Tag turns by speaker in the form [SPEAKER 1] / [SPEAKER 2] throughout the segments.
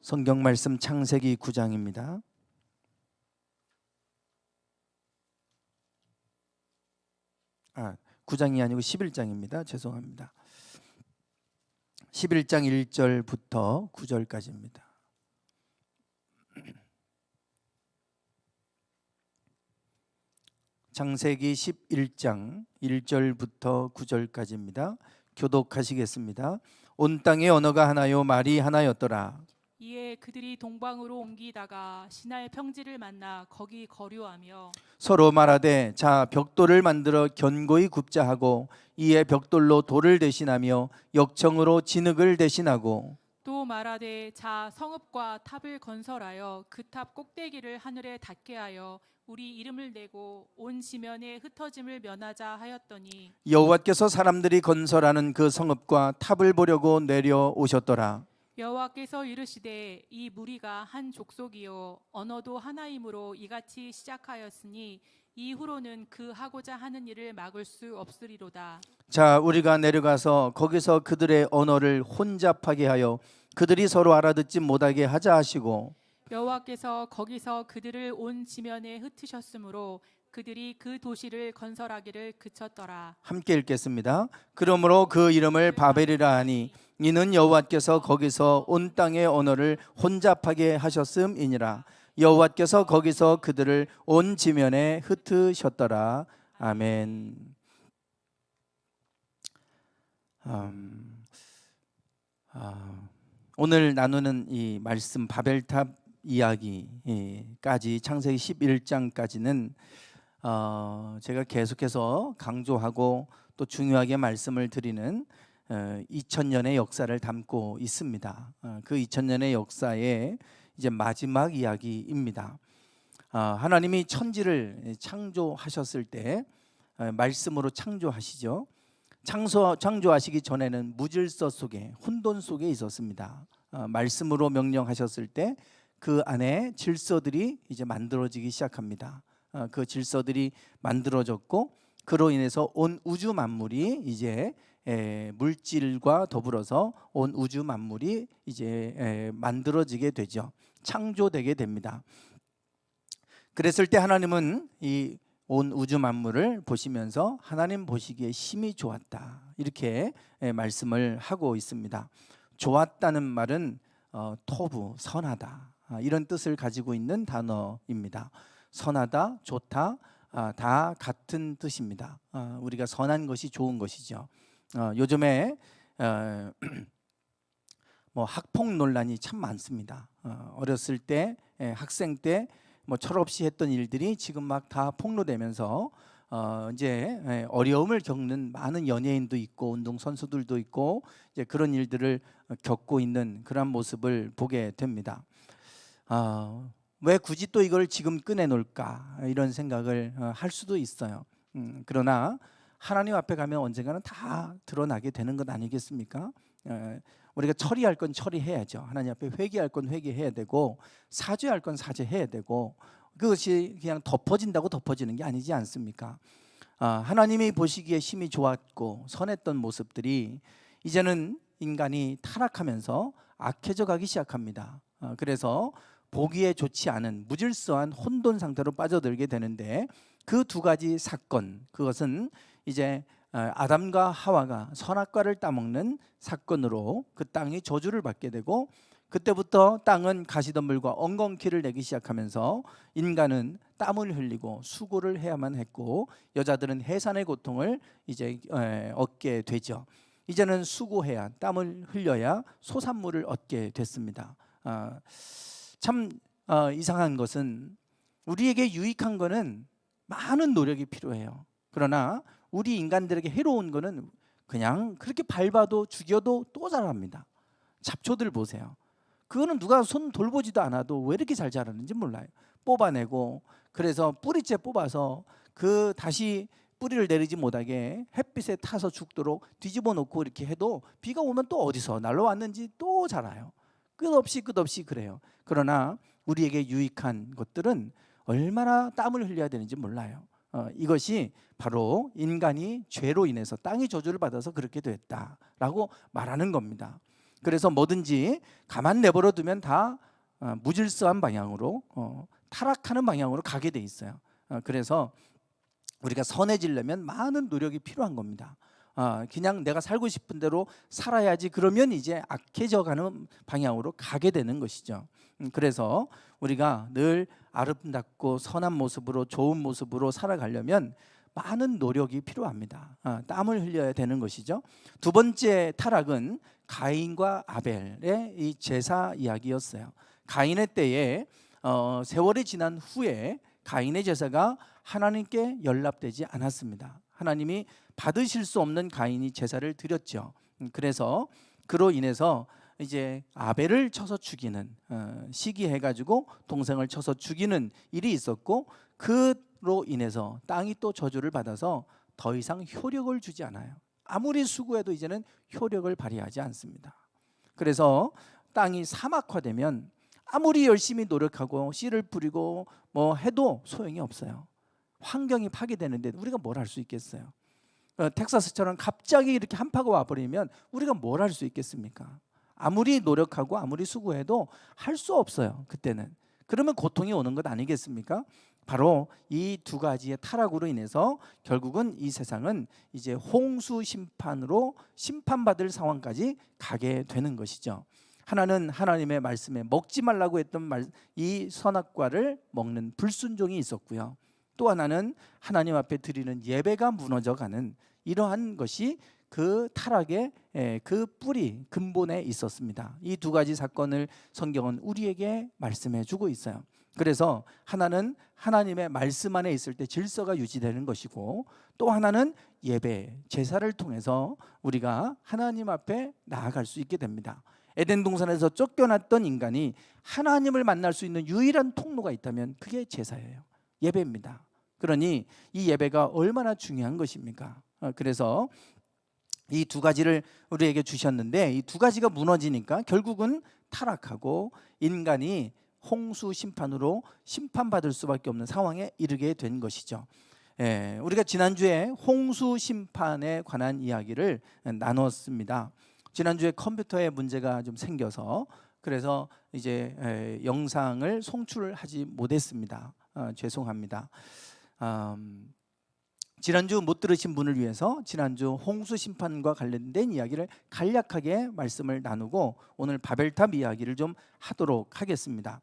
[SPEAKER 1] 성경 말씀 창세기 9장입니다. 아, 9장이 아니고 11장입니다. 죄송합니다. 11장 1절부터 9절까지입니다. 창세기 11장 1절부터 9절까지입니다. 교독하시겠습니다. 온 땅의 언어가 하나요 말이 하나였더라.
[SPEAKER 2] 이에 그들이 동방으로 옮기다가 시날 평지를 만나 거기 거류하며
[SPEAKER 1] 서로 말하되 자 벽돌을 만들어 견고히 굽자 하고 이에 벽돌로 돌을 대신하며 역청으로 진흙을 대신하고
[SPEAKER 2] 또 말하되 자 성읍과 탑을 건설하여 그 탑 꼭대기를 하늘에 닿게 하여 우리 이름을 내고 온 지면에 흩어짐을 면하자 하였더니
[SPEAKER 1] 여호와께서 사람들이 건설하는 그 성읍과 탑을 보려고 내려오셨더라.
[SPEAKER 2] 여호와께서 이르시되 이 무리가 한 족속이요 언어도 하나이므로 이같이 시작하였으니 이후로는 그 하고자 하는 일을 막을 수 없으리로다.
[SPEAKER 1] 자 우리가 내려가서 거기서 그들의 언어를 혼잡하게 하여 그들이 서로 알아듣지 못하게 하자 하시고
[SPEAKER 2] 여호와께서 거기서 그들을 온 지면에 흩으셨으므로 그들이 그 도시를 건설하기를 그쳤더라.
[SPEAKER 1] 함께 읽겠습니다. 그러므로 그 이름을 바벨이라 하니 이는 여호와께서 거기서 온 땅의 언어를 혼잡하게 하셨음이니라. 여호와께서 거기서 그들을 온 지면에 흩으셨더라. 아멘. 오늘 나누는 이 말씀 바벨탑 이야기까지 창세기 11장까지는 제가 계속해서 강조하고 또 중요하게 말씀을 드리는 2000년의 역사를 담고 있습니다. 그 2000년의 역사의 이제 마지막 이야기입니다. 하나님이 천지를 창조하셨을 때 말씀으로 창조하시죠. 창조하시기 전에는 무질서 속에 혼돈 속에 있었습니다. 말씀으로 명령하셨을 때 그 안에 질서들이 이제 만들어지기 시작합니다. 그 질서들이 만들어졌고 그로 인해서 온 우주 만물이 이제 물질과 더불어서 온 우주 만물이 이제 만들어지게 되죠. 창조되게 됩니다. 그랬을 때 하나님은 이 온 우주 만물을 보시면서 하나님 보시기에 심히 좋았다 이렇게 말씀을 하고 있습니다. 좋았다는 말은 토부 선하다 이런 뜻을 가지고 있는 단어입니다. 선하다, 좋다 다 같은 뜻입니다. 우리가 선한 것이 좋은 것이죠. 요즘에 뭐 학폭 논란이 참 많습니다. 어렸을 때 학생 때 뭐 철없이 했던 일들이 지금 막 다 폭로되면서 이제 어려움을 겪는 많은 연예인도 있고 운동 선수들도 있고 이제 그런 일들을 겪고 있는 그런 모습을 보게 됩니다. 왜 굳이 또 이걸 지금 꺼내놓을까 이런 생각을 할 수도 있어요. 그러나 하나님 앞에 가면 언젠가는 다 드러나게 되는 것 아니겠습니까? 우리가 처리할 건 처리해야죠. 하나님 앞에 회개할 건 회개해야 되고 사죄할 건 사죄해야 되고 그것이 그냥 덮어진다고 덮어지는 게 아니지 않습니까? 하나님이 보시기에 심히 좋았고 선했던 모습들이 이제는 인간이 타락하면서 악해져 가기 시작합니다. 그래서 보기에 좋지 않은 무질서한 혼돈 상태로 빠져들게 되는데 그 두 가지 사건 그것은 이제 아담과 하와가 선악과를 따먹는 사건으로 그 땅이 저주를 받게 되고 그때부터 땅은 가시덤불과 엉겅퀴를 내기 시작하면서 인간은 땀을 흘리고 수고를 해야만 했고 여자들은 해산의 고통을 이제 얻게 되죠. 이제는 수고해야 땀을 흘려야 소산물을 얻게 됐습니다. 참 이상한 것은 우리에게 유익한 거는 많은 노력이 필요해요. 그러나 우리 인간들에게 해로운 거는 그냥 그렇게 밟아도 죽여도 또 자랍니다. 잡초들 보세요. 그거는 누가 손 돌보지도 않아도 왜 이렇게 잘 자라는지 몰라요. 뽑아내고 그래서 뿌리째 뽑아서 그 다시 뿌리를 내리지 못하게 햇빛에 타서 죽도록 뒤집어 놓고 이렇게 해도 비가 오면 또 어디서 날라왔는지 또 자라요. 끝없이 그래요. 그러나 우리에게 유익한 것들은 얼마나 땀을 흘려야 되는지 몰라요. 이것이 바로 인간이 죄로 인해서 땅이 저주를 받아서 그렇게 됐다라고 말하는 겁니다. 그래서 뭐든지 가만 내버려 두면 다 무질서한 방향으로 타락하는 방향으로 가게 돼 있어요. 그래서 우리가 선해지려면 많은 노력이 필요한 겁니다. 그냥 내가 살고 싶은 대로 살아야지 그러면 이제 악해져 가는 방향으로 가게 되는 것이죠. 그래서 우리가 늘 아름답고 선한 모습으로 좋은 모습으로 살아가려면 많은 노력이 필요합니다. 땀을 흘려야 되는 것이죠. 두 번째 타락은 가인과 아벨의 이 제사 이야기였어요. 가인의 때에 세월이 지난 후에 가인의 제사가 하나님께 연락되지 않았습니다. 하나님이 받으실 수 없는 가인이 제사를 드렸죠. 그래서 그로 인해서 이제 아벨을 쳐서 죽이는 시기해가지고 동생을 쳐서 죽이는 일이 있었고, 그로 인해서 땅이 또 저주를 받아서 더 이상 효력을 주지 않아요. 아무리 수고해도 이제는 효력을 발휘하지 않습니다. 그래서 땅이 사막화되면 아무리 열심히 노력하고 씨를 뿌리고 뭐 해도 소용이 없어요. 환경이 파괴되는데 우리가 뭘 할 수 있겠어요? 텍사스처럼 갑자기 이렇게 한파가 와버리면 우리가 뭘 할 수 있겠습니까? 아무리 노력하고 아무리 수고해도 할 수 없어요. 그때는. 그러면 고통이 오는 것 아니겠습니까? 바로 이 두 가지의 타락으로 인해서 결국은 이 세상은 이제 홍수 심판으로 심판받을 상황까지 가게 되는 것이죠. 하나는 하나님의 말씀에 먹지 말라고 했던 이 선악과를 먹는 불순종이 있었고요. 또 하나는 하나님 앞에 드리는 예배가 무너져가는 이러한 것이 그 타락의 그 뿌리 근본에 있었습니다. 이 두 가지 사건을 성경은 우리에게 말씀해 주고 있어요. 그래서 하나는 하나님의 말씀 안에 있을 때 질서가 유지되는 것이고, 또 하나는 예배, 제사를 통해서 우리가 하나님 앞에 나아갈 수 있게 됩니다. 에덴 동산에서 쫓겨났던 인간이 하나님을 만날 수 있는 유일한 통로가 있다면 그게 제사예요. 예배입니다. 그러니 이 예배가 얼마나 중요한 것입니까? 그래서 이 두 가지를 우리에게 주셨는데, 이 두 가지가 무너지니까 결국은 타락하고 인간이 홍수 심판으로 심판받을 수밖에 없는 상황에 이르게 된 것이죠. 우리가 지난주에 홍수 심판에 관한 이야기를 나눴습니다. 지난주에 컴퓨터에 문제가 좀 생겨서 그래서 이제 영상을 송출하지 못했습니다. 죄송합니다. 지난주 못 들으신 분을 위해서 지난주 홍수 심판과 관련된 이야기를 간략하게 말씀을 나누고 오늘 바벨탑 이야기를 좀 하도록 하겠습니다.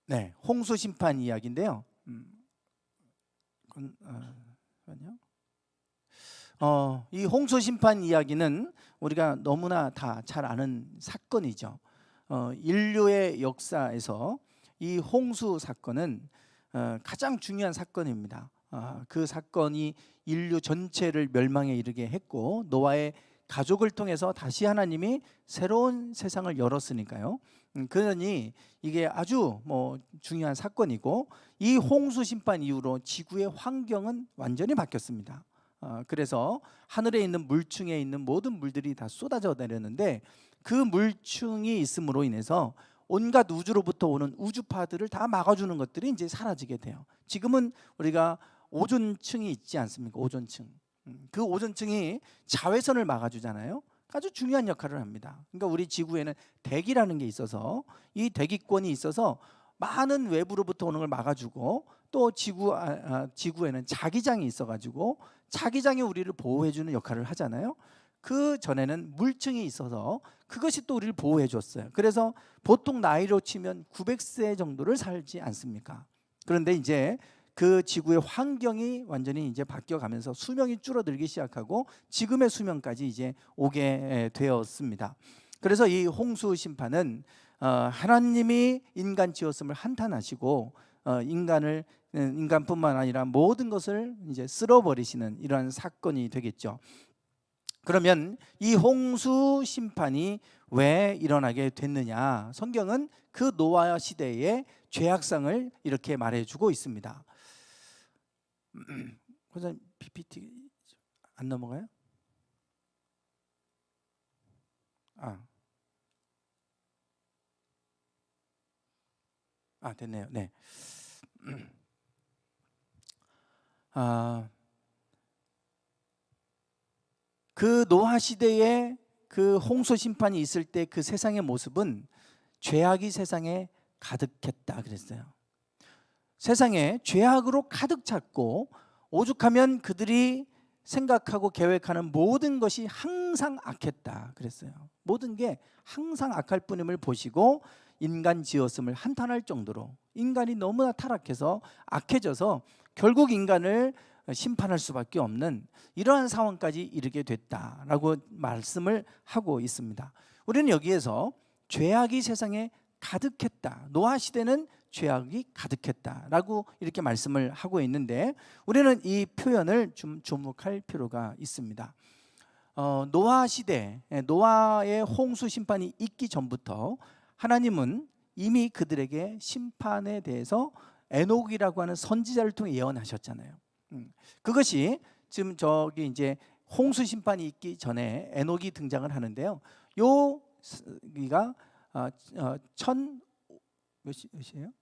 [SPEAKER 1] 네, 홍수 심판 이야기인데요. 이 홍수 심판 이야기는 우리가 너무나 다 잘 아는 사건이죠. 인류의 역사에서 이 홍수 사건은 가장 중요한 사건입니다. 그 사건이 인류 전체를 멸망에 이르게 했고, 노아의 가족을 통해서 다시 하나님이 새로운 세상을 열었으니까요. 그러니 이게 아주 중요한 사건이고, 이 홍수 심판 이후로 지구의 환경은 완전히 바뀌었습니다. 그래서 하늘에 있는 물층에 있는 모든 물들이 다 쏟아져 내렸는데, 그 물층이 있음으로 인해서 온갖 우주로부터 오는 우주파들을 다 막아주는 것들이 이제 사라지게 돼요. 지금은 우리가 오존층이 있지 않습니까? 오존층. 그 오존층이 자외선을 막아주잖아요. 아주 중요한 역할을 합니다. 그러니까 우리 지구에는 대기라는 게 있어서 이 대기권이 있어서 많은 외부로부터 오는 걸 막아주고, 또 지구에는 자기장이 있어가지고 자기장이 우리를 보호해주는 역할을 하잖아요. 그 전에는 물층이 있어서 그것이 또 우리를 보호해 줬어요. 그래서 보통 나이로 치면 900세 정도를 살지 않습니까? 그런데 이제 그 지구의 환경이 완전히 이제 바뀌어가면서 수명이 줄어들기 시작하고 지금의 수명까지 이제 오게 되었습니다. 그래서 이 홍수 심판은 하나님이 인간 지었음을 한탄하시고 인간뿐만 아니라 모든 것을 이제 쓸어버리시는 이러한 사건이 되겠죠. 그러면 이 홍수 심판이 왜 일어나게 됐느냐? 성경은 그 노아 시대의 죄악상을 이렇게 말해주고 있습니다. 그래서 PPT 안 넘어가요? 됐네요. 네. 그 노아 시대에 그 홍수 심판이 있을 때 그 세상의 모습은 죄악이 세상에 가득했다 그랬어요. 세상에 죄악으로 가득 찼고 오죽하면 그들이 생각하고 계획하는 모든 것이 항상 악했다 그랬어요. 모든 게 항상 악할 뿐임을 보시고 인간 지었음을 한탄할 정도로 인간이 너무나 타락해서 악해져서 결국 인간을 심판할 수밖에 없는 이러한 상황까지 이르게 됐다라고 말씀을 하고 있습니다. 우리는 여기에서 죄악이 세상에 가득했다, 노아 시대는 죄악이 가득했다라고 이렇게 말씀을 하고 있는데, 우리는 이 표현을 좀 주목할 필요가 있습니다. 노아 시대, 노아의 홍수 심판이 있기 전부터 하나님은 이미 그들에게 심판에 대해서 에녹이라고 하는 선지자를 통해 예언하셨잖아요. 그것이 지금 저기 이제 홍수 심판이 있기 전에 에녹이 등장을 하는데요. 여기가 몇이에요?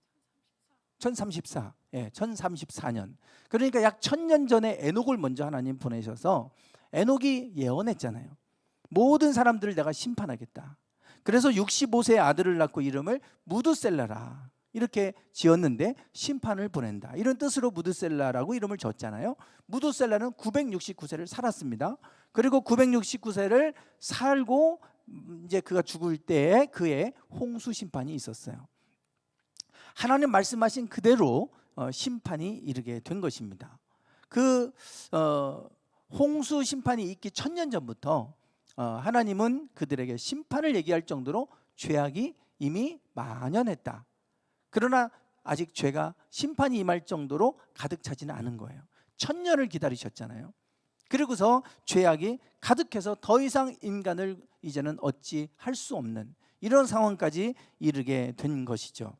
[SPEAKER 1] 1034. 예, 1034년. 그러니까 약 1000년 전에 에녹을 먼저 하나님 보내셔서 에녹이 예언했잖아요. 모든 사람들을 내가 심판하겠다. 그래서 65세의 아들을 낳고 이름을 무드셀라라 이렇게 지었는데, 심판을 보낸다 이런 뜻으로 무드셀라라고 이름을 줬잖아요. 무드셀라는 969세를 살았습니다. 그리고 969세를 살고 이제 그가 죽을 때에 그의 홍수 심판이 있었어요. 하나님 말씀하신 그대로 심판이 이르게 된 것입니다. 그 홍수 심판이 있기 1000년 전부터 하나님은 그들에게 심판을 얘기할 정도로 죄악이 이미 만연했다. 그러나 아직 죄가 심판이 임할 정도로 가득 차지는 않은 거예요. 1000년을 기다리셨잖아요. 그리고서 죄악이 가득해서 더 이상 인간을 이제는 어찌할 수 없는 이런 상황까지 이르게 된 것이죠.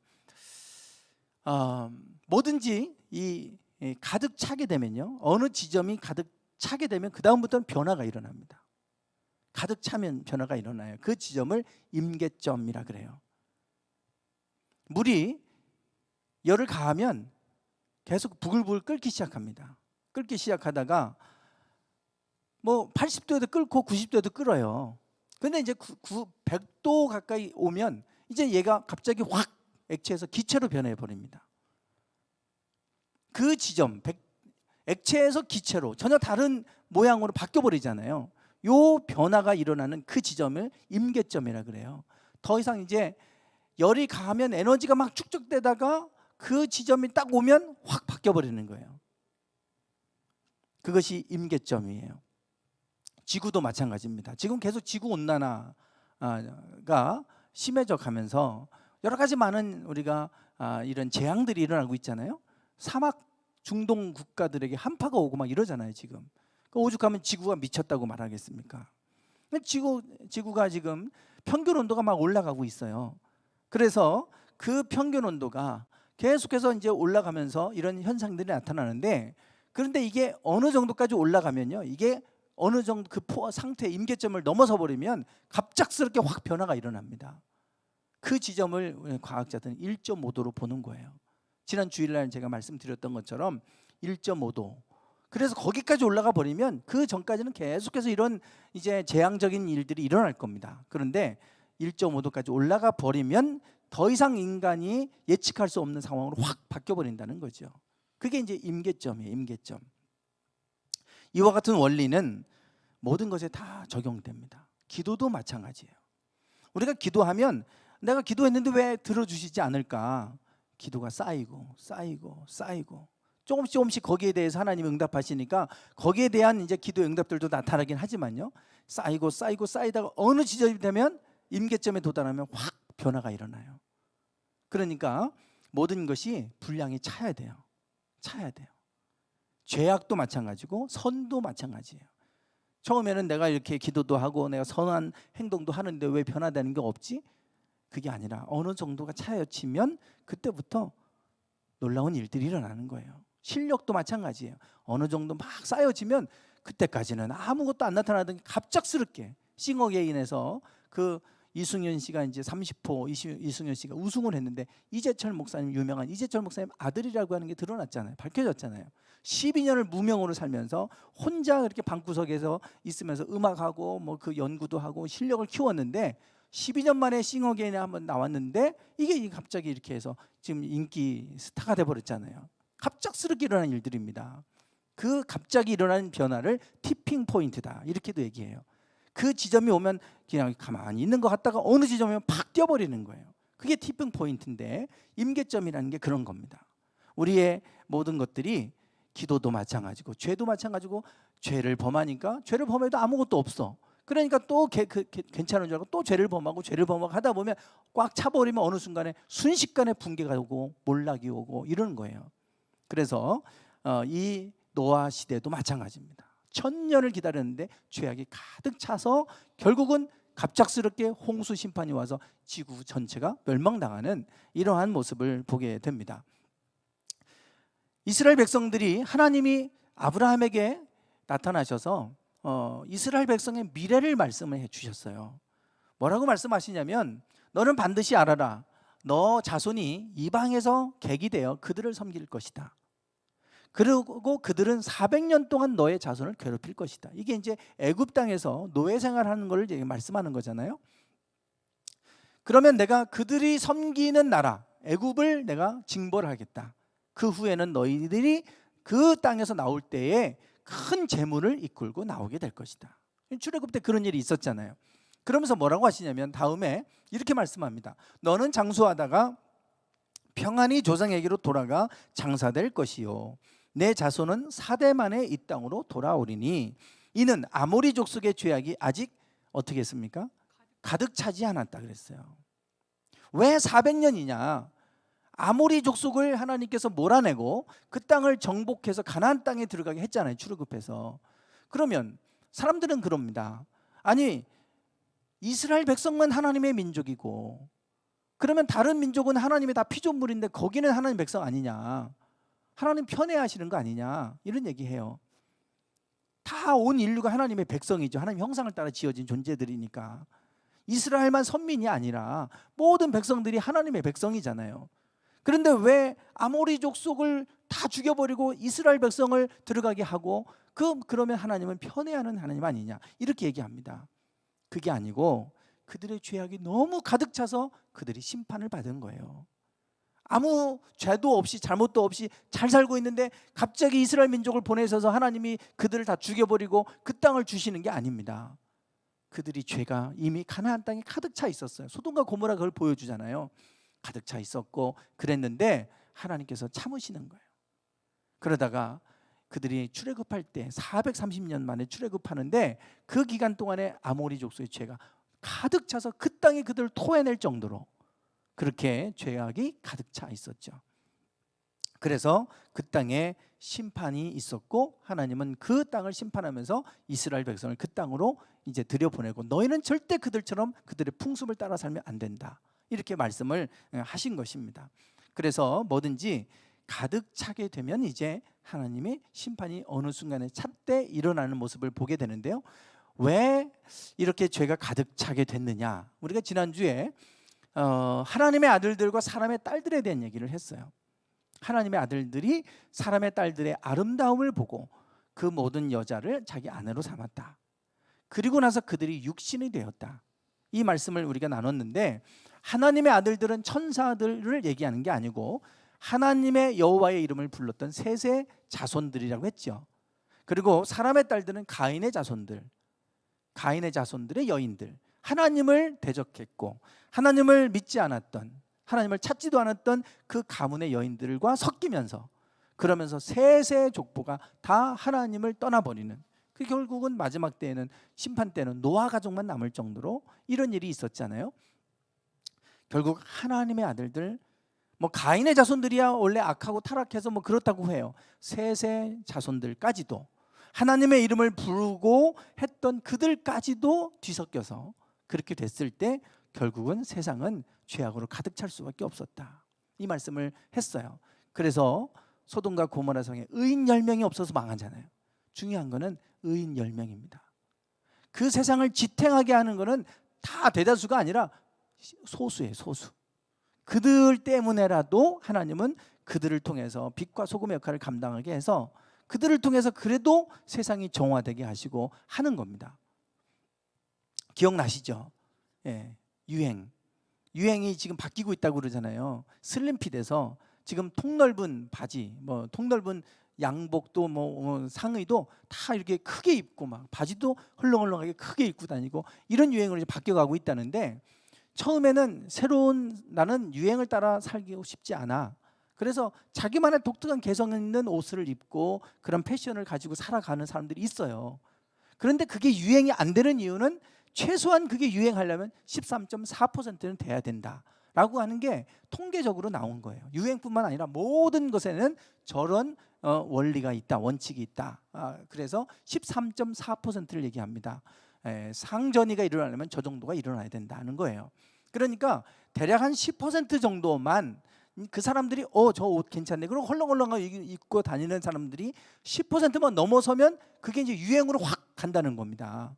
[SPEAKER 1] 뭐든지 이 가득 차게 되면요, 어느 지점이 가득 차게 되면 그 다음부터는 변화가 일어납니다. 가득 차면 변화가 일어나요. 그 지점을 임계점이라 그래요. 물이 열을 가하면 계속 부글부글 끓기 시작합니다. 끓기 시작하다가 뭐 80도에도 끓고 90도에도 끓어요. 근데 이제 100도 가까이 오면 이제 얘가 갑자기 확 액체에서 기체로 변해 버립니다. 그 지점, 액체에서 기체로 전혀 다른 모양으로 바뀌어 버리잖아요. 요 변화가 일어나는 그 지점을 임계점이라 그래요. 더 이상 이제 열이 가하면 에너지가 막 축적되다가 그 지점이 딱 오면 확 바뀌어 버리는 거예요. 그것이 임계점이에요. 지구도 마찬가지입니다. 지금 계속 지구 온난화가 심해져 가면서 여러 가지 많은 우리가 이런 재앙들이 일어나고 있잖아요. 사막 중동 국가들에게 한파가 오고 막 이러잖아요. 지금 오죽하면 지구가 미쳤다고 말하겠습니까? 지구가 지금 평균 온도가 막 올라가고 있어요. 그래서 그 평균 온도가 계속해서 이제 올라가면서 이런 현상들이 나타나는데, 그런데 이게 어느 정도까지 올라가면요, 이게 어느 정도 그 상태 임계점을 넘어서 버리면 갑작스럽게 확 변화가 일어납니다. 그 지점을 과학자들은 1.5도로 보는 거예요. 지난 주일날 제가 말씀드렸던 것처럼 1.5도. 그래서 거기까지 올라가 버리면 그 전까지는 계속해서 이런 이제 재앙적인 일들이 일어날 겁니다. 그런데 1.5도까지 올라가 버리면 더 이상 인간이 예측할 수 없는 상황으로 확 바뀌어 버린다는 거죠. 그게 이제 임계점이에요. 임계점. 이와 같은 원리는 모든 것에 다 적용됩니다. 기도도 마찬가지예요. 우리가 기도하면 내가 기도했는데 왜 들어주시지 않을까? 기도가 쌓이고 조금씩 거기에 대해서 하나님이 응답하시니까 거기에 대한 이제 기도 응답들도 나타나긴 하지만요, 쌓이다가 어느 지점이 되면 임계점에 도달하면 확 변화가 일어나요. 그러니까 모든 것이 분량이 차야 돼요. 죄악도 마찬가지고 선도 마찬가지예요. 처음에는 내가 이렇게 기도도 하고 내가 선한 행동도 하는데 왜 변화되는 게 없지? 그게 아니라 어느 정도가 차여치면 그때부터 놀라운 일들이 일어나는 거예요. 실력도 마찬가지예요. 어느 정도 막 쌓여지면 그때까지는 아무것도 안 나타나던 게 갑작스럽게 싱어게인에서 그 이승윤 씨가 이제 30호 이승윤 씨가 우승을 했는데 이재철 목사님, 유명한 이재철 목사님 아들이라고 하는 게 드러났잖아요. 밝혀졌잖아요. 12년을 무명으로 살면서 혼자 그렇게 방구석에서 있으면서 음악하고 뭐 그 연구도 하고 실력을 키웠는데 12년 만에 싱어게인에 한번 나왔는데 이게 갑자기 이렇게 해서 지금 인기 스타가 돼버렸잖아요. 갑작스럽게 일어난 일들입니다. 그 갑자기 일어난 변화를 티핑 포인트다 이렇게도 얘기해요. 그 지점이 오면 그냥 가만히 있는 것 같다가 어느 지점에 오면 팍 뛰어버리는 거예요. 그게 티핑 포인트인데 임계점이라는 게 그런 겁니다. 우리의 모든 것들이 기도도 마찬가지고 죄도 마찬가지고 죄를 범하니까 죄를 범해도 아무것도 없어. 그러니까 또 괜찮은 줄 알고 또 죄를 범하고 하다 보면 꽉 차버리면 어느 순간에 순식간에 붕괴가 오고 몰락이 오고 이러는 거예요. 그래서 이 노아 시대도 마찬가지입니다. 1000년을 기다렸는데 죄악이 가득 차서 결국은 갑작스럽게 홍수 심판이 와서 지구 전체가 멸망당하는 이러한 모습을 보게 됩니다. 이스라엘 백성들이 하나님이 아브라함에게 나타나셔서 이스라엘 백성의 미래를 말씀을 해주셨어요. 뭐라고 말씀하시냐면 너는 반드시 알아라. 너 자손이 이방에서 객이 되어 그들을 섬길 것이다. 그리고 그들은 400년 동안 너의 자손을 괴롭힐 것이다. 이게 이제 애굽 땅에서 노예 생활하는 걸 말씀하는 거잖아요. 그러면 내가 그들이 섬기는 나라 애굽을 내가 징벌하겠다. 그 후에는 너희들이 그 땅에서 나올 때에 큰 재물을 이끌고 나오게 될 것이다. 출애굽 때 그런 일이 있었잖아요. 그러면서 뭐라고 하시냐면 다음에 이렇게 말씀합니다. 너는 장수하다가 평안히 조상에게로 돌아가 장사될 것이요 내 자손은 4대 만에 이 땅으로 돌아오리니 이는 아모리 족속의 죄악이 아직 어떻게 했습니까? 가득 차지 않았다 그랬어요. 왜 400년이냐? 아모리 족속을 하나님께서 몰아내고 그 땅을 정복해서 가나안 땅에 들어가게 했잖아요. 출애굽해서. 그러면 사람들은 그럽니다. 아니 이스라엘 백성만 하나님의 민족이고 그러면 다른 민족은 하나님의 다 피조물인데 거기는 하나님 백성 아니냐? 하나님 편애하시는 거 아니냐? 이런 얘기해요. 다 온 인류가 하나님의 백성이죠. 하나님 형상을 따라 지어진 존재들이니까. 이스라엘만 선민이 아니라 모든 백성들이 하나님의 백성이잖아요. 그런데 왜 아모리 족속을 다 죽여버리고 이스라엘 백성을 들어가게 하고 그러면 하나님은 편애하는 하나님 아니냐? 이렇게 얘기합니다. 그게 아니고 그들의 죄악이 너무 가득 차서 그들이 심판을 받은 거예요. 아무 죄도 없이 잘못도 없이 잘 살고 있는데 갑자기 이스라엘 민족을 보내셔서 하나님이 그들을 다 죽여버리고 그 땅을 주시는 게 아닙니다. 그들이 죄가 이미 가나안 땅에 가득 차 있었어요. 소돔과 고모라 그걸 보여주잖아요. 가득 차 있었고 그랬는데 하나님께서 참으시는 거예요. 그러다가 그들이 출애굽할 때 430년 만에 출애굽하는데 그 기간 동안에 아모리 족속의 죄가 가득 차서 그 땅에 그들을 토해낼 정도로 그렇게 죄악이 가득 차 있었죠. 그래서 그 땅에 심판이 있었고 하나님은 그 땅을 심판하면서 이스라엘 백성을 그 땅으로 이제 들여보내고 너희는 절대 그들처럼 그들의 풍습을 따라 살면 안 된다. 이렇게 말씀을 하신 것입니다. 그래서 뭐든지 가득 차게 되면 이제 하나님의 심판이 어느 순간에 찼때 일어나는 모습을 보게 되는데요. 왜 이렇게 죄가 가득 차게 됐느냐? 우리가 지난주에 하나님의 아들들과 사람의 딸들에 대한 얘기를 했어요. 하나님의 아들들이 사람의 딸들의 아름다움을 보고 그 모든 여자를 자기 아내로 삼았다. 그리고 나서 그들이 육신이 되었다. 이 말씀을 우리가 나눴는데 하나님의 아들들은 천사들을 얘기하는 게 아니고 하나님의 여호와의 이름을 불렀던 셋의 자손들이라고 했죠. 그리고 사람의 딸들은 가인의 자손들, 가인의 자손들의 여인들, 하나님을 대적했고 하나님을 믿지 않았던, 하나님을 찾지도 않았던 그 가문의 여인들과 섞이면서 그러면서 셋의 족보가 다 하나님을 떠나버리는, 그 결국은 마지막 때에는 심판 때는 노아 가족만 남을 정도로 이런 일이 있었잖아요. 결국 하나님의 아들들, 뭐 가인의 자손들이야 원래 악하고 타락해서 뭐 그렇다고 해요. 셋의 자손들까지도 하나님의 이름을 부르고 했던 그들까지도 뒤섞여서 그렇게 됐을 때 결국은 세상은 죄악으로 가득 찰 수밖에 없었다. 이 말씀을 했어요. 그래서 소돔과 고모라 성에 의인 10명이 없어서 망하잖아요. 중요한 거는 의인 10명입니다. 그 세상을 지탱하게 하는 거는 다 대다수가 아니라 소수예요, 소수. 그들 때문에라도 하나님은 그들을 통해서 빛과 소금의 역할을 감당하게 해서 그들을 통해서 그래도 세상이 정화되게 하시고 하는 겁니다. 기억나시죠? 예, 유행이 지금 바뀌고 있다고 그러잖아요. 슬림핏에서 지금 통넓은 바지, 뭐 통넓은 양복도 뭐 상의도 다 이렇게 크게 입고 막 바지도 헐렁헐렁하게 크게 입고 다니고 이런 유행으로 이제 바뀌어가고 있다는데, 처음에는 새로운 나는 유행을 따라 살고 싶지 않아. 그래서 자기만의 독특한 개성 있는 옷을 입고 그런 패션을 가지고 살아가는 사람들이 있어요. 그런데 그게 유행이 안 되는 이유는 최소한 그게 유행하려면 13.4%는 돼야 된다라고 하는 게 통계적으로 나온 거예요. 유행뿐만 아니라 모든 것에는 저런 원리가 있다, 원칙이 있다. 그래서 13.4%를 얘기합니다. 상전이가 일어나려면 저 정도가 일어나야 된다는 거예요. 그러니까 대략 한 10% 정도만 그 사람들이 저 옷 괜찮네, 그리고 헐렁헐렁하게 입고 다니는 사람들이 10%만 넘어서면 그게 이제 유행으로 확 간다는 겁니다.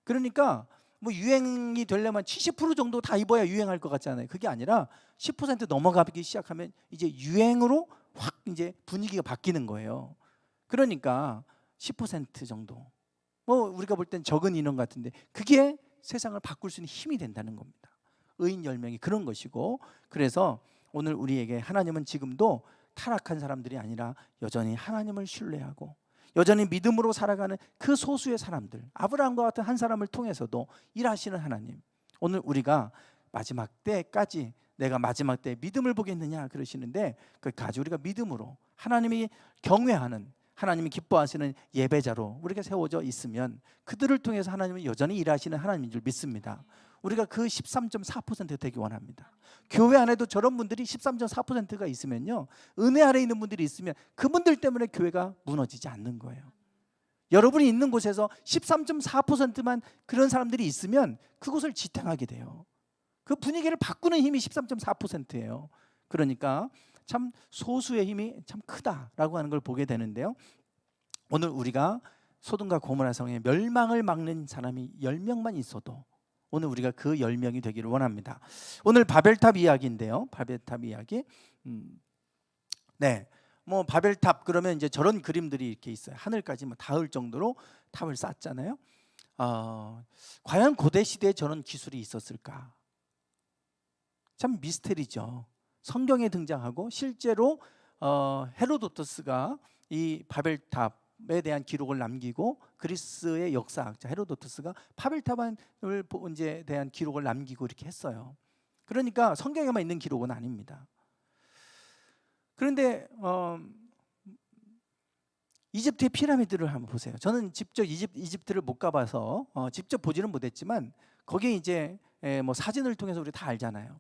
[SPEAKER 1] 그러니까 뭐 유행이 되려면 70% 정도 다 입어야 유행할 것 같잖아요. 그게 아니라 10% 넘어가기 시작하면 이제 유행으로 확 이제 분위기가 바뀌는 거예요. 그러니까 10% 정도, 뭐 우리가 볼 땐 적은 인원 같은데 그게 세상을 바꿀 수 있는 힘이 된다는 겁니다. 의인 10명이 그런 것이고, 그래서 오늘 우리에게 하나님은 지금도 타락한 사람들이 아니라 여전히 하나님을 신뢰하고 여전히 믿음으로 살아가는 그 소수의 사람들, 아브라함과 같은 한 사람을 통해서도 일하시는 하나님, 오늘 우리가 마지막 때까지 내가 마지막 때 믿음을 보겠느냐 그러시는데, 그까지 우리가 믿음으로 하나님이 경외하는, 하나님이 기뻐하시는 예배자로 우리가 세워져 있으면 그들을 통해서 하나님은 여전히 일하시는 하나님인 줄 믿습니다. 우리가 그 13.4% 되기 원합니다. 교회 안에도 저런 분들이 13.4%가 있으면요, 은혜 아래 있는 분들이 있으면 그분들 때문에 교회가 무너지지 않는 거예요. 여러분이 있는 곳에서 13.4%만 그런 사람들이 있으면 그곳을 지탱하게 돼요. 그 분위기를 바꾸는 힘이 13.4%예요. 그러니까 참 소수의 힘이 참 크다라고 하는 걸 보게 되는데요, 오늘 우리가 소돔과 고모라 성의 멸망을 막는 사람이 10명만 있어도 오늘 우리가 그 10명이 되기를 원합니다. 오늘 바벨탑 이야기인데요, 바벨탑 이야기. 네, 뭐 바벨탑 그러면 이제 저런 그림들이 이렇게 있어요. 하늘까지 뭐 닿을 정도로 탑을 쌓았잖아요. 과연 고대 시대에 저런 기술이 있었을까? 참 미스테리죠. 성경에 등장하고 실제로 헤로도토스가 이 바벨탑에 대한 기록을 남기고, 그리스의 역사학자 헤로도토스가 바벨탑을 이제 대한 기록을 남기고 이렇게 했어요. 그러니까 성경에만 있는 기록은 아닙니다. 그런데 이집트의 피라미드를 한번 보세요. 저는 직접 이집트를 못 가봐서 직접 보지는 못했지만 거기에 이제 뭐 사진을 통해서 우리 다 알잖아요.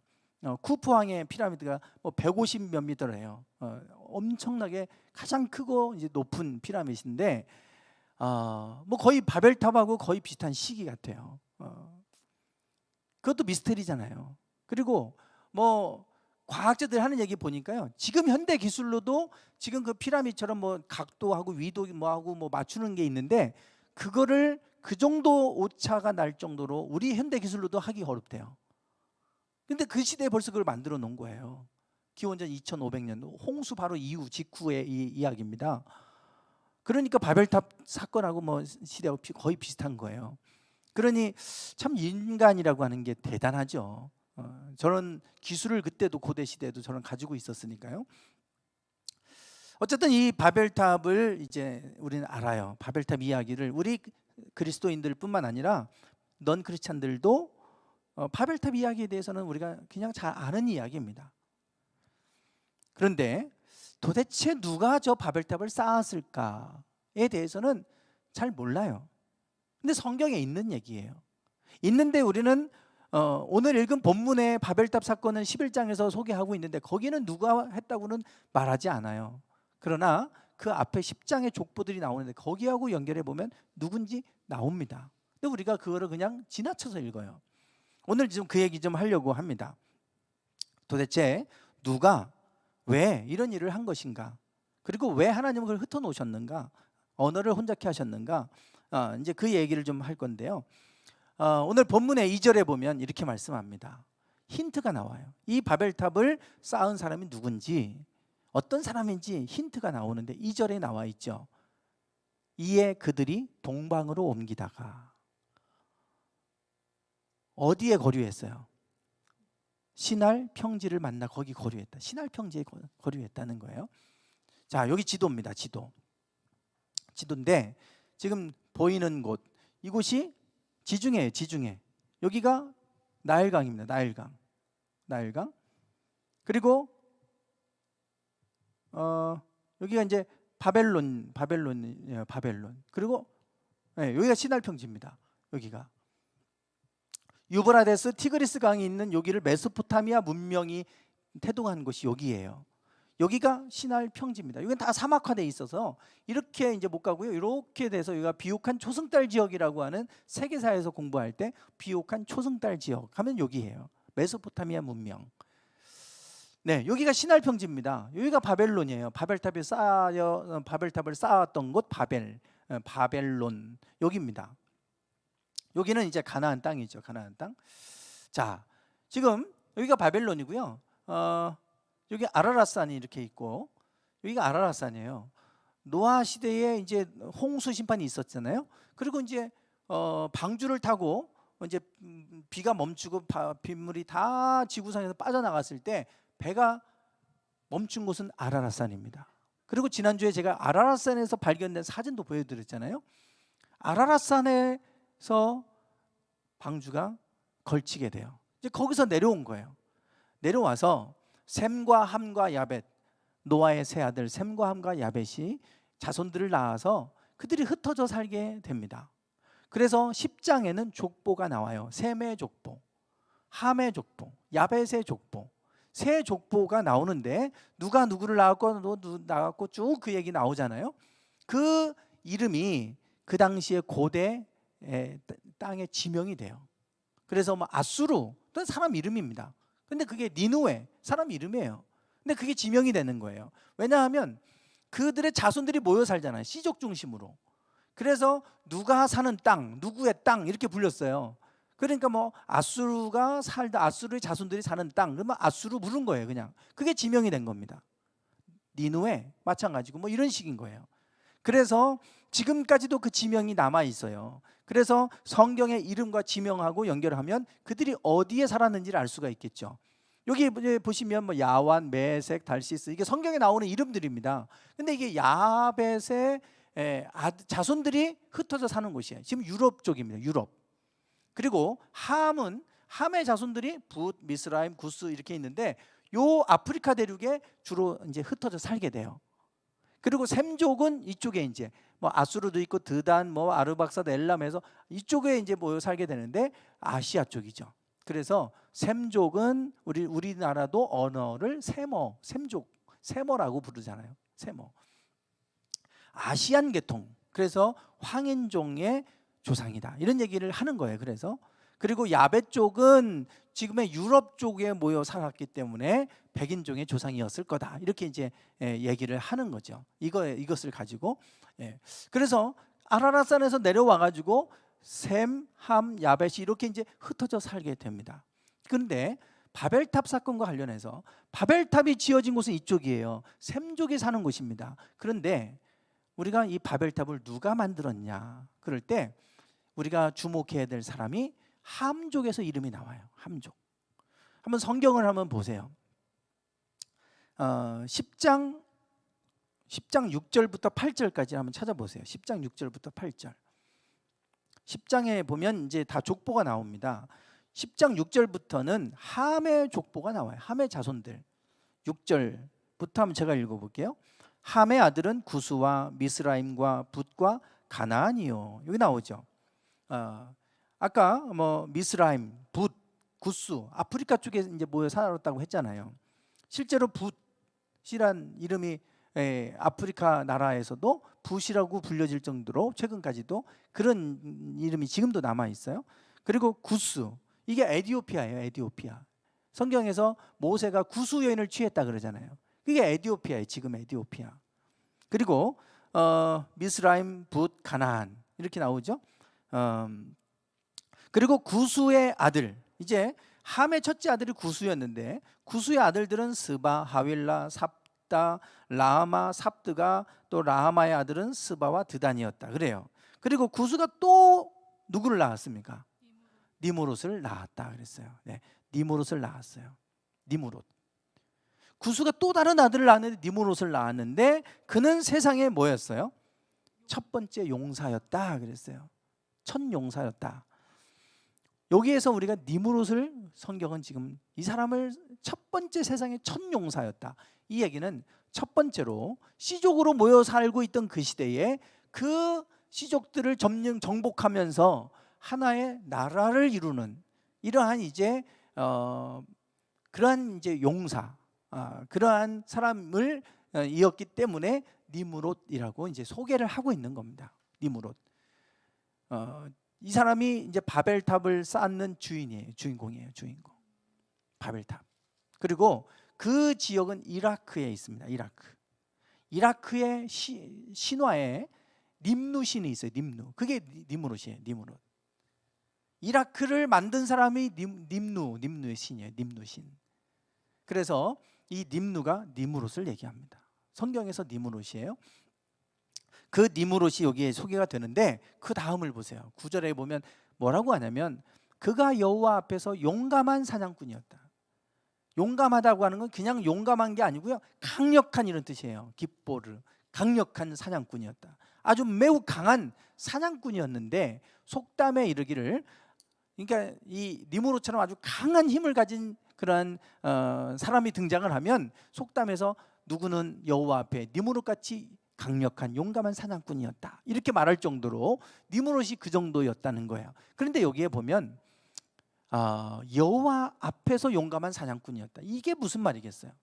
[SPEAKER 1] 쿠프 왕의 피라미드가 뭐 150 몇 미터래요. 엄청나게 가장 크고 이제 높은 피라미드인데 뭐 거의 바벨탑하고 거의 비슷한 시기 같아요. 그것도 미스테리잖아요. 그리고 뭐 과학자들 하는 얘기 보니까요, 지금 현대 기술로도 지금 그 피라미드처럼 뭐 각도하고 위도 뭐하고 뭐 맞추는 게 있는데, 그거를 그 정도 오차가 날 정도로 우리 현대 기술로도 하기 어렵대요. 근데 그 시대에 벌써 그걸 만들어 놓은 거예요. 기원전 2500년 홍수 바로 이후 직후의 이 이야기입니다. 그러니까 바벨탑 사건하고 뭐 시대하고 거의 비슷한 거예요. 그러니 참 인간이라고 하는 게 대단하죠. 저런 기술을 그때도 고대 시대에도 저런 가지고 있었으니까요. 어쨌든 이 바벨탑을 이제 우리는 알아요. 바벨탑 이야기를 우리 그리스도인들뿐만 아니라 넌 크리스찬들도 바벨탑 이야기에 대해서는 우리가 그냥 잘 아는 이야기입니다. 그런데 도대체 누가 저 바벨탑을 쌓았을까에 대해서는 잘 몰라요. 근데 성경에 있는 얘기예요. 있는데 우리는 오늘 읽은 본문의 바벨탑 사건은 11장에서 소개하고 있는데 거기는 누가 했다고는 말하지 않아요. 그러나 그 앞에 10장의 족보들이 나오는데 거기하고 연결해 보면 누군지 나옵니다. 근데 우리가 그거를 그냥 지나쳐서 읽어요. 오늘 좀 그 얘기 좀 하려고 합니다. 도대체 누가 왜 이런 일을 한 것인가? 그리고 왜 하나님은 그걸 흩어놓으셨는가? 언어를 혼잡케 하셨는가? 이제 그 얘기를 좀 할 건데요. 오늘 본문의 2절에 보면 이렇게 말씀합니다. 힌트가 나와요. 이 바벨탑을 쌓은 사람이 누군지, 어떤 사람인지 힌트가 나오는데 2절에 나와 있죠. 이에 그들이 동방으로 옮기다가 어디에 거류했어요? 시날 평지를 만나 거기 거류했다. 시날 평지에 거류했다는 거예요. 자, 여기 지도입니다. 지도인데 지금 보이는 곳, 이곳이 지중해예요. 지중해. 여기가 나일강입니다. 나일강. 그리고 여기가 이제 바벨론. 그리고 여기가 시날 평지입니다. 여기가 유브라데스 티그리스 강이 있는 여기를 메소포타미아 문명이 태동한 곳이 여기예요. 여기가 시날 평지입니다. 여기는 다 사막화돼 있어서 이렇게 이제 못 가고요. 이렇게 돼서 여기가 비옥한 초승달 지역이라고 하는 세계사에서 공부할 때 비옥한 초승달 지역 하면 여기예요. 메소포타미아 문명. 네, 여기가 시날 평지입니다. 여기가 바벨론이에요. 바벨탑을 쌓았던 곳 바벨론 여기입니다. 여기는 이제 가나안 땅이죠. 가나안 땅. 자, 지금 여기가 바벨론이고요. 여기 아라랏산이 이렇게 있고 여기가 아라랏산이에요. 노아 시대에 이제 홍수 심판이 있었잖아요. 그리고 이제 방주를 타고 이제 비가 멈추고 빗물이 다 지구상에서 빠져나갔을 때 배가 멈춘 곳은 아라랏산입니다. 그리고 지난주에 제가 아라랏산에서 발견된 사진도 보여드렸잖아요. 아라랏산에서 방주가 걸치게 돼요. 이제 거기서 내려온 거예요. 내려와서 셈과 함과 야벳, 노아의 세 아들 셈과 함과 야벳이 자손들을 낳아서 그들이 흩어져 살게 됩니다. 그래서 10장에는 족보가 나와요. 셈의 족보, 함의 족보, 야벳의 족보, 세 족보가 나오는데 누가 누구를 낳았고 쭉 그 얘기 나오잖아요. 그 이름이 그 당시에 고대 땅의 지명이 돼요. 그래서 뭐 아수르, 또 사람 이름입니다. 근데 그게 니누에, 사람 이름이에요. 근데 그게 지명이 되는 거예요. 왜냐하면 그들의 자손들이 모여 살잖아요. 씨족 중심으로. 그래서 누가 사는 땅, 누구의 땅 이렇게 불렸어요. 그러니까 뭐 아수르의 자손들이 사는 땅, 그러면 아수르 부른 거예요. 그냥 그게 지명이 된 겁니다. 니누에 마찬가지고 뭐 이런 식인 거예요. 그래서 지금까지도 그 지명이 남아 있어요. 그래서 성경의 이름과 지명하고 연결하면 그들이 어디에 살았는지를 알 수가 있겠죠. 여기 보시면 뭐 야완, 메색, 달시스 이게 성경에 나오는 이름들입니다. 근데 이게 야벳의 자손들이 흩어져 사는 곳이에요. 지금 유럽 쪽입니다. 유럽. 그리고 함의 자손들이 붓, 미스라임, 구스 이렇게 있는데 요 아프리카 대륙에 주로 이제 흩어져 살게 돼요. 그리고 셈족은 이쪽에 이제 뭐 아수르도 있고 드단, 뭐 아르박사드, 엘람에서 이쪽에 이제 모여 살게 되는데 아시아 쪽이죠. 그래서 셈족은 우리나라도 언어를 세머라고 부르잖아요. 세머. 아시안 계통. 그래서 황인종의 조상이다. 이런 얘기를 하는 거예요. 그리고 야벳 쪽은 지금의 유럽 쪽에 모여 살았기 때문에 백인종의 조상이었을 거다. 이렇게 이제 얘기를 하는 거죠. 이것을 가지고. 그래서 아라랏산에서 내려와 가지고 셈, 함, 야벳이 이렇게 이제 흩어져 살게 됩니다. 그런데 바벨탑 사건과 관련해서 바벨탑이 지어진 곳은 이쪽이에요. 셈족이 사는 곳입니다. 그런데 우리가 이 바벨탑을 누가 만들었냐? 그럴 때 우리가 주목해야 될 사람이 함족에서 이름이 나와요. 함족. 한번 성경을 한번 보세요. 10장 6절부터 8절까지 한번 찾아보세요. 10장 6절부터 8절. 10장에 보면 이제 다 족보가 나옵니다. 10장 6절부터는 함의 족보가 나와요. 함의 자손들. 6절부터 한번 제가 읽어볼게요. 함의 아들은 구스와 미스라임과 붓과 가나안이요. 여기 나오죠. 아까 뭐 미스라임, 붓, 구스, 아프리카 쪽에 이제 모여 살았다고 했잖아요. 실제로 붓이란 이름이 아프리카 나라에서도 붓이라고 불려질 정도로 최근까지도 그런 이름이 지금도 남아 있어요. 그리고 구스, 이게 에디오피아예요. 에디오피아. 성경에서 모세가 구스 여인을 취했다 그러잖아요. 그게 에디오피아예요. 지금 에디오피아. 그리고 미스라임, 붓, 가나안 이렇게 나오죠. 그리고 구스의 아들, 이제 함의 첫째 아들이 구스였는데 구스의 아들들은 스바, 하윌라, 삽다, 라마, 삽드가 또 라마의 아들은 스바와 드단이었다. 그래요. 그리고 구스가 또 누구를 낳았습니까? 니무롯을 낳았다 그랬어요. 네, 니무롯을 낳았어요. 니무롯. 구스가 또 다른 아들을 낳았는데 니무롯을 낳았는데 그는 세상에 뭐였어요? 첫 번째 용사였다 그랬어요. 첫 용사였다. 여기에서 우리가 니무롯을 성경은 지금 이 사람을 첫 번째 세상의 첫 용사였다. 이 얘기는 첫 번째로 시족으로 모여 살고 있던 그 시대에 그 시족들을 정복하면서 하나의 나라를 이루는 이러한 이제 그러한 이제 용사, 그러한 사람을 이었기 때문에 니무롯이라고 이제 소개를 하고 있는 겁니다. 니무롯. 이 사람이 이제 바벨탑을 쌓는 주인이에요. 주인공이에요. 주인공. 바벨탑. 그리고 그 지역은 이라크에 있습니다. 이라크의 신화에 님누 신이 있어요. 님누. 그게 니무롯이에요. 니무롯. 이라크를 만든 사람이 님누의 신이에요. 님누 신. 그래서 이 님누가 니무롯을 얘기합니다. 성경에서 니무롯이에요. 그 니무롯이 여기에 소개가 되는데 그 다음을 보세요. 9절에 보면 뭐라고 하냐면 그가 여호와 앞에서 용감한 사냥꾼이었다. 용감하다고 하는 건 그냥 용감한 게 아니고요. 강력한 이런 뜻이에요. 깃보르. 강력한 사냥꾼이었다. 아주 매우 강한 사냥꾼이었는데 속담에 이르기를 그러니까 이 니무롯처럼 아주 강한 힘을 가진 그런 사람이 등장을 하면 속담에서 누구는 여호와 앞에 니무롯같이 강력한 용감한 사냥꾼이었다 이렇게 말할 정도로 니무롯이 그 정도였다는 거예요. 그런데 여기에 보면 여호와 앞에서 용감한 사냥꾼이었다. 이게 무슨 말이겠어요?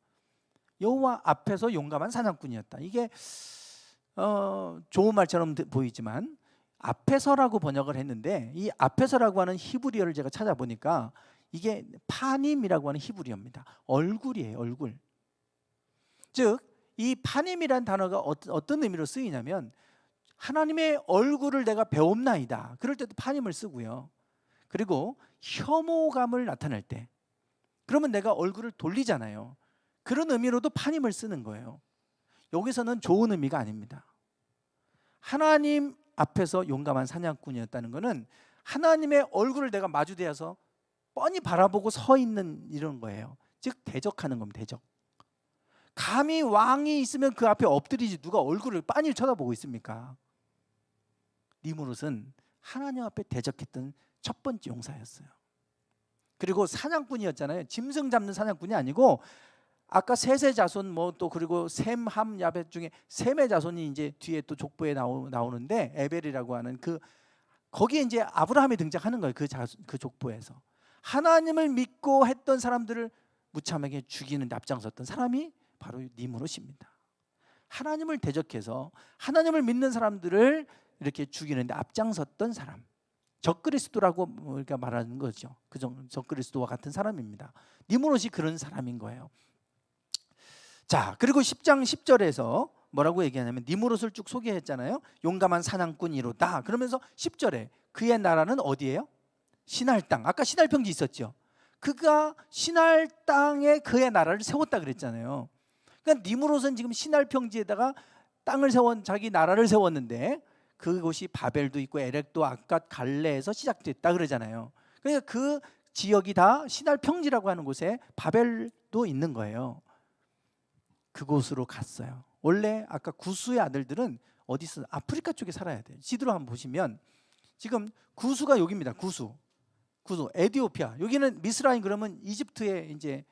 [SPEAKER 1] 여호와 앞에서 용감한 사냥꾼이었다. 이게 좋은 말처럼 보이지만 앞에서라고 번역을 했는데 이 앞에서라고 하는 히브리어를 제가 찾아보니까 이게 파님이라고 하는 히브리어입니다. 얼굴이에요. 얼굴. 즉 이 파님이란 단어가 어떤 의미로 쓰이냐면 하나님의 얼굴을 내가 배움나이다. 그럴 때도 파님을 쓰고요. 그리고 혐오감을 나타낼 때 그러면 내가 얼굴을 돌리잖아요. 그런 의미로도 파님을 쓰는 거예요. 여기서는 좋은 의미가 아닙니다. 하나님 앞에서 용감한 사냥꾼이었다는 것은 하나님의 얼굴을 내가 마주대어서 뻔히 바라보고 서 있는 이런 거예요. 즉 대적하는 겁니다. 대적. 감히 왕이 있으면 그 앞에 엎드리지 누가 얼굴을 빤히 쳐다보고 있습니까? 니무롯은 하나님 앞에 대적했던 첫 번째 용사였어요. 그리고 사냥꾼이었잖아요. 짐승 잡는 사냥꾼이 아니고 아까 셋의 자손 뭐 또 그리고 셈, 함, 야벳 중에 셈의 자손이 이제 뒤에 또 족보에 나오는데 에벨이라고 하는 그 거기에 이제 아브라함이 등장하는 거예요. 그 족보에서 하나님을 믿고 했던 사람들을 무참하게 죽이는 데 앞장섰던 사람이 바로 니무롯입니다. 하나님을 대적해서 하나님을 믿는 사람들을 이렇게 죽이는데 앞장섰던 사람. 적그리스도라고 우리가 말하는 거죠. 그 적그리스도와 같은 사람입니다. 니무롯이 그런 사람인 거예요. 자, 그리고 10장 10절에서 뭐라고 얘기하냐면 니무롯을 쭉 소개했잖아요. 용감한 사냥꾼이로다. 그러면서 10절에 그의 나라는 어디예요? 시날 땅. 아까 시날 평지 있었죠. 그가 시날 땅에 그의 나라를 세웠다 그랬잖아요. 그러니까 니무롯은 지금 시날 평지에다가 땅을 자기 나라를 세웠는데 그곳이 바벨도 있고 에렉도 아까 갈레에서 시작됐다 그러잖아요. 그러니까 그 지역이 다 시날 평지라고 하는 곳에 바벨도 있는 거예요. 그곳으로 갔어요. 원래 아까 구스의 아들들은 어디 있어? 아프리카 쪽에 살아야 돼요. 지도로 한번 보시면 지금 구스가 여기입니다. 구스 에티오피아. 여기는 미스라임 그러면 이집트의 이제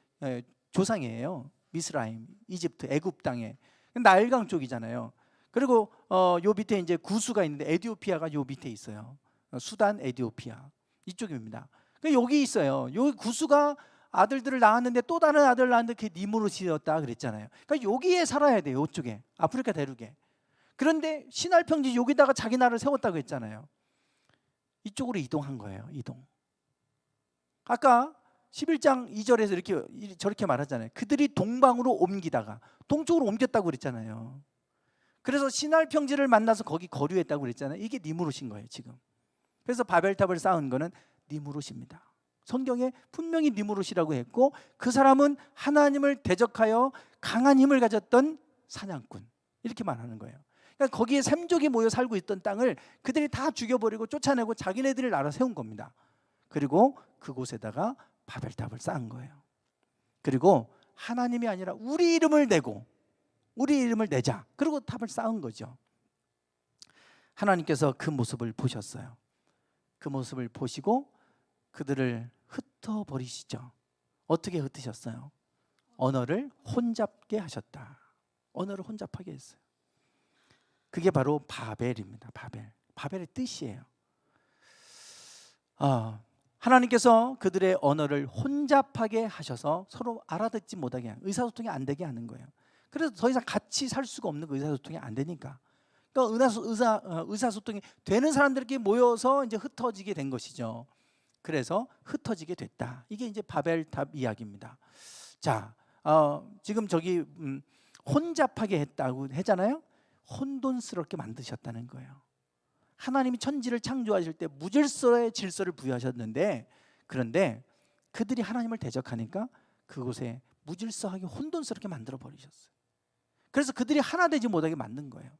[SPEAKER 1] 조상이에요. 미스라임, 이집트, 애굽 땅에 나일강 쪽이잖아요. 그리고 요 밑에 이제 구스가 있는데 에티오피아가 요 밑에 있어요. 수단, 에티오피아 이쪽입니다. 그러니까 여기 있어요. 여기 구스가 아들들을 낳았는데 또 다른 아들 낳았는데 그게 니무롯이었다 그랬잖아요. 그러니까 여기에 살아야 돼요. 이쪽에 아프리카 대륙에. 그런데 시날 평지 여기다가 자기 나라를 세웠다고 했잖아요. 이쪽으로 이동한 거예요. 이동. 아까 11장 2절에서 이렇게 저렇게 말하잖아요. 그들이 동방으로 옮기다가 동쪽으로 옮겼다고 그랬잖아요. 그래서 시날 평지를 만나서 거기 거류했다고 그랬잖아요. 이게 니무롯인 거예요, 지금. 그래서 바벨탑을 쌓은 거는 니무롯입니다. 성경에 분명히 니무롯이라고 했고 그 사람은 하나님을 대적하여 강한 힘을 가졌던 사냥꾼 이렇게 말하는 거예요. 그러니까 거기에 샘족이 모여 살고 있던 땅을 그들이 다 죽여버리고 쫓아내고 자기네들이 나라 세운 겁니다. 그리고 그곳에다가 바벨탑을 쌓은 거예요. 그리고 하나님이 아니라 우리 이름을 내고 우리 이름을 내자. 그리고 탑을 쌓은 거죠. 하나님께서 그 모습을 보셨어요. 그 모습을 보시고 그들을 흩어버리시죠. 어떻게 흩으셨어요? 언어를 혼잡게 하셨다. 언어를 혼잡하게 했어요. 그게 바로 바벨입니다. 바벨의 뜻이에요. 하나님께서 그들의 언어를 혼잡하게 하셔서 서로 알아듣지 못하게 의사소통이 안 되게 하는 거예요. 그래서 더 이상 같이 살 수가 없는 거 의사소통이 안 되니까. 그러니까 의사소통이 되는 사람들끼리 모여서 이제 흩어지게 된 것이죠. 그래서 흩어지게 됐다. 이게 이제 바벨탑 이야기입니다. 자, 지금 저기 혼잡하게 했다고 했잖아요. 혼돈스럽게 만드셨다는 거예요. 하나님이 천지를 창조하실 때 무질서의 질서를 부여하셨는데 그런데 그들이 하나님을 대적하니까 그곳에 무질서하게 혼돈스럽게 만들어 버리셨어요. 그래서 그들이 하나 되지 못하게 만든 거예요.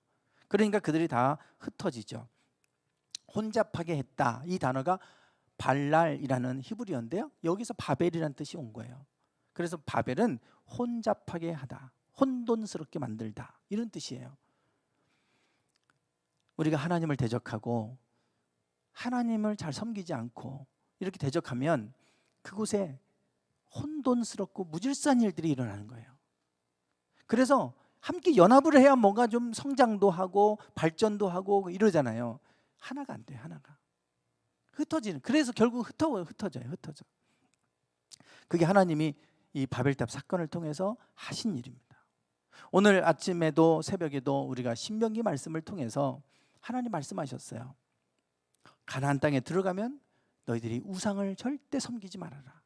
[SPEAKER 1] 그러니까 그들이 다 흩어지죠. 혼잡하게 했다. 이 단어가 발랄이라는 히브리어인데요. 여기서 바벨이라는 뜻이 온 거예요. 그래서 바벨은 혼잡하게 하다, 혼돈스럽게 만들다 이런 뜻이에요. 우리가 하나님을 대적하고 하나님을 잘 섬기지 않고 이렇게 대적하면 그곳에 혼돈스럽고 무질서한 일들이 일어나는 거예요. 그래서 함께 연합을 해야 뭔가 좀 성장도 하고 발전도 하고 이러잖아요. 하나가 안 돼요. 하나가 흩어지는. 그래서 결국 흩어져요. 그게 하나님이 이 바벨탑 사건을 통해서 하신 일입니다. 오늘 아침에도 새벽에도 우리가 신명기 말씀을 통해서 하나님 말씀하셨어요. 가나안 땅에 들어가면 너희들이 우상을 절대 섬기지 말아라.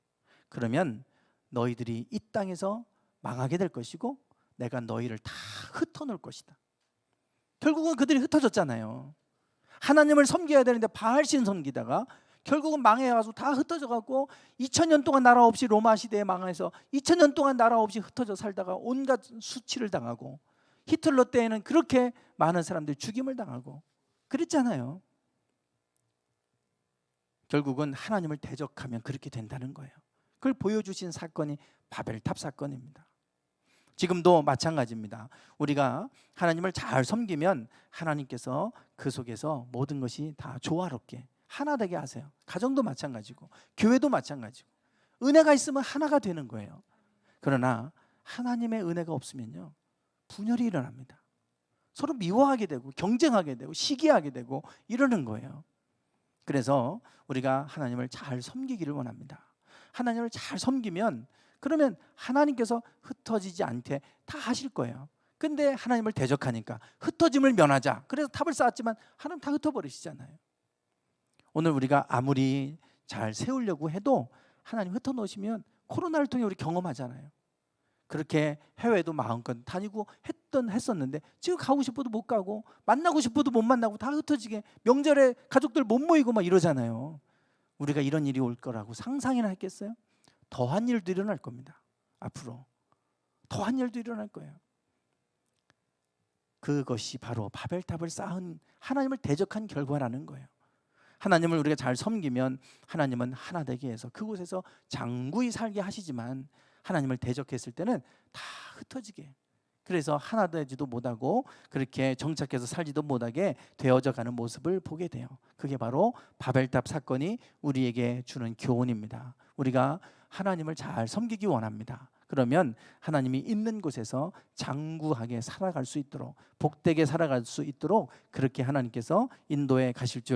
[SPEAKER 1] 그러면 너희들이 이 땅에서 망하게 될 것이고 내가 너희를 다 흩어놓을 것이다. 결국은 그들이 흩어졌잖아요. 하나님을 섬겨야 되는데 바알신 섬기다가 결국은 망해가지고 다 흩어져갖고 2000년 동안 나라 없이 로마 시대에 망해서 2000년 동안 나라 없이 흩어져 살다가 온갖 수치를 당하고 히틀러 때에는 그렇게 많은 사람들이 죽임을 당하고 그랬잖아요. 결국은 하나님을 대적하면 그렇게 된다는 거예요. 그걸 보여주신 사건이 바벨탑 사건입니다. 지금도 마찬가지입니다. 우리가 하나님을 잘 섬기면 하나님께서 그 속에서 모든 것이 다 조화롭게 하나 되게 하세요. 가정도 마찬가지고 교회도 마찬가지고 은혜가 있으면 하나가 되는 거예요. 그러나 하나님의 은혜가 없으면요 분열이 일어납니다. 서로 미워하게 되고 경쟁하게 되고 시기하게 되고 이러는 거예요. 그래서 우리가 하나님을 잘 섬기기를 원합니다. 하나님을 잘 섬기면 그러면 하나님께서 흩어지지 않게 다 하실 거예요. 근데 하나님을 대적하니까 흩어짐을 면하자. 그래서 탑을 쌓았지만 하나님 다 흩어버리시잖아요. 오늘 우리가 아무리 잘 세우려고 해도 하나님 흩어놓으시면 코로나를 통해 우리 경험하잖아요. 그렇게 해외도 마음껏 다니고 했었는데 지금 가고 싶어도 못 가고 만나고 싶어도 못 만나고 다 흩어지게 명절에 가족들 못 모이고 막 이러잖아요. 우리가 이런 일이 올 거라고 상상이나 했겠어요? 더한 일도 일어날 겁니다. 앞으로 더한 일도 일어날 거예요. 그것이 바로 바벨탑을 쌓은 하나님을 대적한 결과라는 거예요. 하나님을 우리가 잘 섬기면 하나님은 하나 되게 해서 그곳에서 장구히 살게 하시지만 하나님을 대적했을 때는 다 흩어지게, 그래서 하나 되지도 못하고 그렇게 정착해서 살지도 못하게 되어져 가는 모습을 보게 돼요. 그게 바로 바벨탑 사건이 우리에게 주는 교훈입니다. 우리가 하나님을 잘 섬기기 원합니다. 그러면 하나님이 있는 곳에서 장구하게 살아갈 수 있도록, 복되게 살아갈 수 있도록 그렇게 하나님께서 인도해 가실 줄